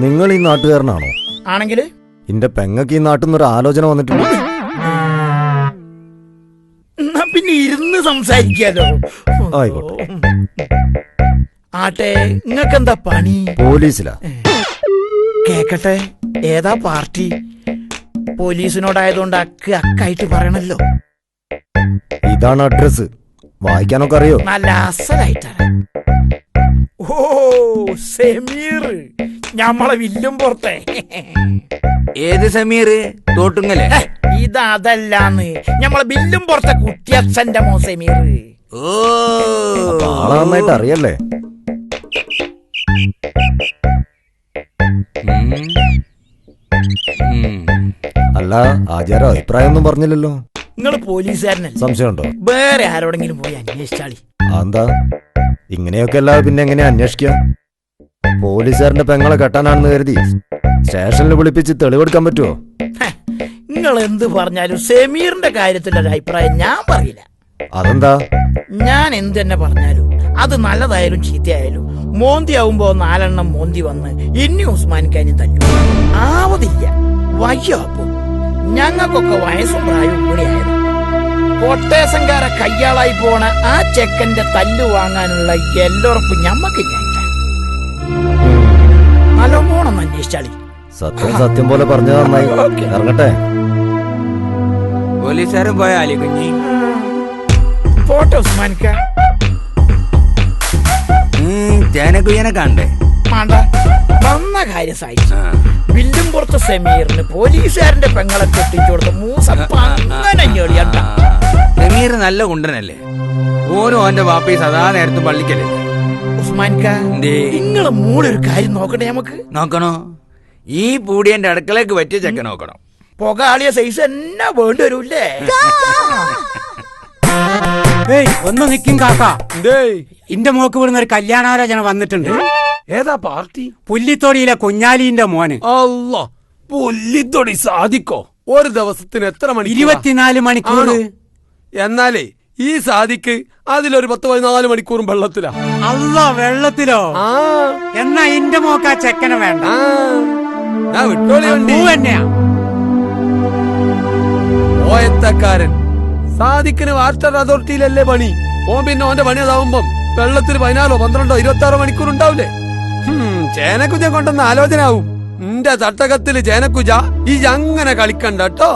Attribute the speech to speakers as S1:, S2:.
S1: നിങ്ങൾ ഈ നാട്ടുകാരനാണോ?
S2: ആണെങ്കില്
S1: എന്റെ പെങ്ങക്ക് ഈ നാട്ടിൽ നിന്നൊരു ആലോചന വന്നിട്ടുണ്ട്.
S2: പിന്നെ ഇരുന്ന് സംസാരിക്കാലോ.
S1: ആയിക്കോട്ടെ.
S2: ആട്ടെ, നിങ്ങക്കെന്താ പണി?
S1: പോലീസിലാ.
S2: കേക്കട്ടെ, ഏതാ പാർട്ടി? പോലീസിനോടായതുകൊണ്ട് അക്കായിട്ട് പറയണല്ലോ.
S1: ഇതാണ് അഡ്രസ്. വായിക്കാനൊക്കെ അറിയോ?
S2: നല്ല അസലായിട്ടാണ്. ഓ, സമീർ, ഞമ്മളെ വില്ലും പുറത്തെ.
S3: ഏത് സമീർ? തോട്ടുങ്ങല്ലേ?
S2: ഇതല്ലാന്ന്, ഞമ്മളെ ബില്ലും പുറത്തെ കുട്ടിയച്ഛന്റെ മോ സമീർ.
S3: ഓ,
S1: ആളെ നന്നായിട്ട് അറിയല്ലേ? അല്ല, ആചാരം അഭിപ്രായമൊന്നും പറഞ്ഞില്ലല്ലോ.
S2: നിങ്ങള് പോലീസുകാരനല്ലേ?
S1: സംശയമുണ്ടോ?
S2: വേറെ ആരോടെങ്കിലും പോയി അന്വേഷിച്ചാളി.
S1: എന്താ ഇങ്ങനെയൊക്കെ അല്ലാതെ പിന്നെ എങ്ങനെയാ അന്വേഷിക്കുക? പോലീസുകാരന്റെ പെങ്ങളെ കെട്ടാനാണെന്ന് കരുതി സ്റ്റേഷനിൽ വിളിപ്പിച്ച് തെളിവെടുക്കാൻ പറ്റുമോ?
S2: നിങ്ങൾ എന്ത് പറഞ്ഞാലും സമീറിന്റെ കാര്യത്തിലൊരു അഭിപ്രായം ഞാൻ പറയില്ല.
S1: അതെന്താ?
S2: ഞാൻ എന്ത് തന്നെ പറഞ്ഞാലും അത് നല്ലതായാലും ചീത്തയായാലും മോന്തി ആവുമ്പോ 4 മോന്തി വന്ന് ഇനി ഉസ്മാനിക്കാനും തല്ലു ആവതില്ല. വയ്യോ. അപ്പോ ഞങ്ങൾക്കൊക്കെ വയസ്സും പ്രായവും കൂടിയായത്. കൊട്ടേസങ്കാരെ കയ്യാളായി പോണ ആ ചെക്കന്റെ തല്ലു വാങ്ങാനുള്ള എല്ലുറപ്പ് ഞമ്മക്കില്ല. നല്ലോണം അന്വേഷിച്ചാളി.
S1: സത്യം പോലെ പറഞ്ഞത് നന്നായി. ഇറങ്ങട്ടെ.
S3: പോലീസുകാരൻ പോയ ആലിക്കുഞ്ഞി
S2: പോട്ടെ ഉസ്മാനിക്ക.
S3: ചേനക്കുയ്യനെ കാണണ്ടേ?
S2: വേണ്ട, വന്ന കാര്യം സാധിച്ചു. വില്ലും പുറത്ത് സമീറിന് പോലീസുകാരന്റെ പെങ്ങളെ കെട്ടിച്ചു കൊടുത്ത മൂസപ്പ അങ്ങനെ ഞെളിയണ്ട.
S3: സമീർ നല്ല കുണ്ടനല്ലേ? ഓനും ഓന്റെ വാപ്പി സദാ നേരത്തും പള്ളിക്കല്ലേ?
S2: ഉസ്മാനിക്ക, നിങ്ങള് മൂളൊരു കാര്യം നോക്കട്ടെ. നമുക്ക്
S3: നോക്കണോ? ഈ പൂടിയന്റെ അടുക്കളയ്ക്ക് പറ്റിയ ചെക്ക നോക്കണം.
S2: പുകാളിയ സൈസ് എന്നാ വേണ്ടി വരൂല്ലേ?
S4: ഒന്ന് നിക്കും കാക്ക. ഇന്റെ മോക്ക് ഇവിടുന്ന് ഒരു കല്യാണാലോചന വന്നിട്ടുണ്ട്.
S5: ഏതാ പാർട്ടി?
S4: പുല്ലിത്തൊടിയിലെ കുഞ്ഞാലിന്റെ മോന്.
S5: അല്ലാ, പുല്ലിത്തൊടി സാധിക്കോ? ഒരു ദിവസത്തിന് എത്ര മണി?
S4: 24 മണിക്കൂർ.
S5: എന്നാലേ ഈ സാധിക്ക് അതിലൊരു 10-14 മണിക്കൂറും വെള്ളത്തിലാ.
S4: അല്ല, വെള്ളത്തിലോ? എന്നാ ഇന്റെ മോക്ക് ആ ചെക്കനെ വേണ്ട.
S5: വിട്ടോളി വണ്ടി
S4: തന്നെയാ.
S5: ഓയത്തക്കാരൻ സാധിക്കിന് വാട്ടർ അതോറിറ്റിയിലല്ലേ പണി. ഓൻ പിന്നെ ഓന്റെ പണി അതാവുമ്പം വെള്ളത്തിൽ 14, 12, 26 മണിക്കൂർ ഉണ്ടാവില്ലേ? ചേനക്കുജ കൊണ്ടെന്ന് ആലോചന ആവും. എന്റെ തട്ടകത്തില് ചേനക്കുജ ഈ അങ്ങനെ കളിക്കണ്ട കേട്ടോ.